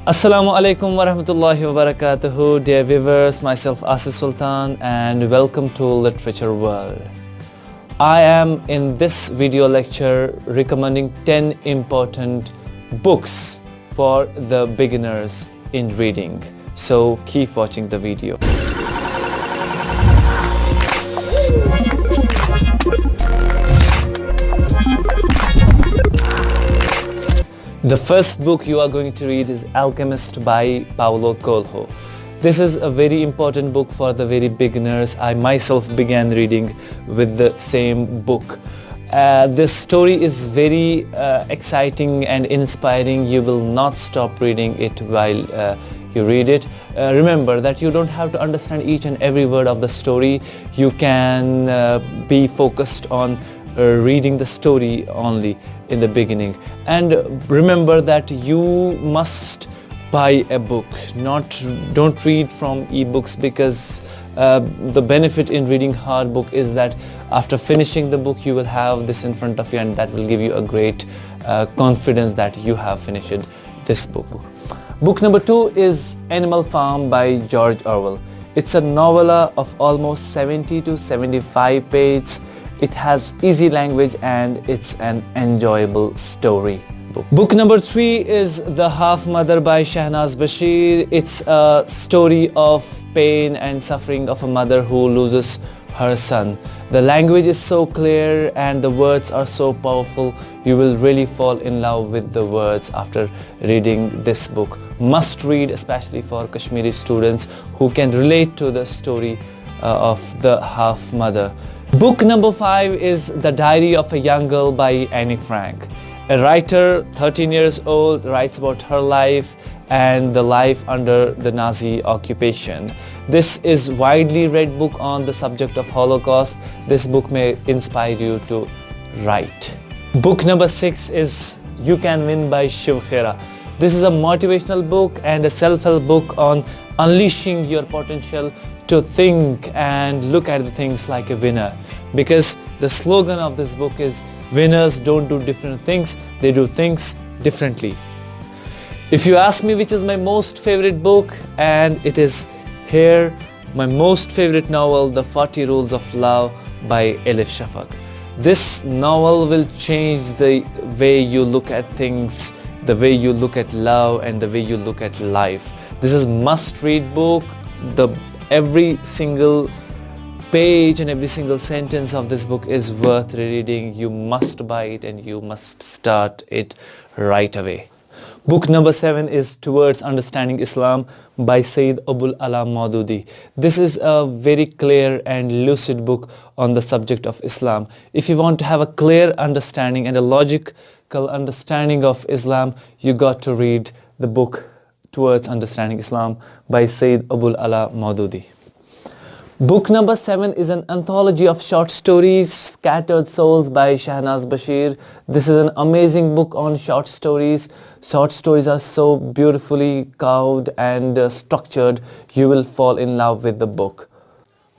Assalamu alaikum wa rahmatullahi wa barakatuhu, dear viewers, myself Asif Sultan, and welcome to Literature World. I am in this video lecture recommending 10 important books for the beginners in reading. So keep watching the video. The first book you are going to read is Alchemist by Paulo Coelho. This is a very important book for the very beginners. I myself began reading with the same book. This story is very exciting and inspiring. You will not stop reading it while you read it. Remember that you don't have to understand each and every word of the story. You can be focused on reading the story only in the beginning, and remember that you must buy a book. Don't read from ebooks, because the benefit in reading hard book is that after finishing the book you will have this in front of you, and that will give you a great confidence that you have finished this book. Book number 2 is Animal Farm by George Orwell. It's a novella of almost 70 to 75 pages. It has easy language and it's an enjoyable story. Book number 3 is The Half Mother by Shahnaz Bashir. It's a story of pain and suffering of a mother who loses her son. The language is so clear and the words are so powerful. You will really fall in love with the words after reading this book. Must read, especially for Kashmiri students who can relate to the story of The Half Mother. Book number 5 is The Diary of a Young Girl by Anne Frank. A writer, 13 years old, writes about her life and the life under the Nazi occupation. This is widely read book on the subject of Holocaust. This book may inspire you to write. Book number 6 is You Can Win by Shiv Khera. This is a motivational book and a self-help book on unleashing your potential to think and look at the things like a winner, because the slogan of this book is winners don't do different things, they do things differently. If you ask me which is my most favorite book, and it is here, my most favorite novel, The 40 Rules of Love by Elif Shafak. This novel will change the way you look at things, the way you look at love, and the way you look at life. This is must-read book. Every single page and every single sentence of this book is worth reading. You must buy it and you must start it right away. Book number 7 is Towards Understanding Islam by Sayyid Abul Ala Maududi. This is a very clear and lucid book on the subject of Islam. If you want to have a clear understanding and a logical understanding of Islam, you got to read the book Towards Understanding Islam by Sayyid Abul Ala Maududi. Book number 7 is an anthology of short stories, Scattered Souls by Shahnaz Bashir. This is an amazing book on short stories. Short stories are so beautifully carved and structured. You will fall in love with the book.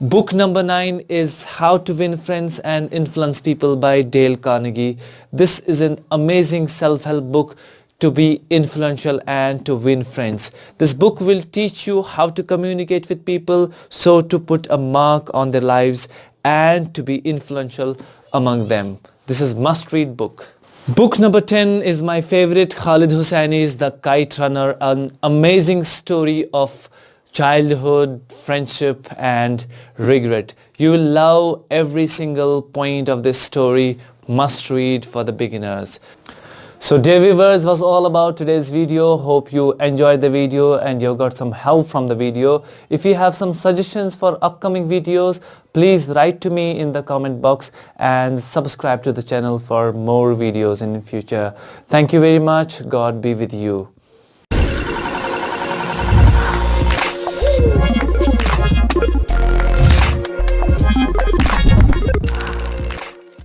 Book number 9 is How to Win Friends and Influence People by Dale Carnegie. This is an amazing self-help book to be influential and to win friends. This book will teach you how to communicate with people, so to put a mark on their lives and to be influential among them. This is must-read book. Book number 10 is my favorite, Khalid Hosseini's The Kite Runner, an amazing story of childhood, friendship and regret. You will love every single point of this story. Must read for the beginners. So dear viewers, was all about today's video. Hope you enjoyed the video and you got some help from the video. If you have some suggestions for upcoming videos, please write to me in the comment box and subscribe to the channel for more videos in the future. Thank you very much. God be with you.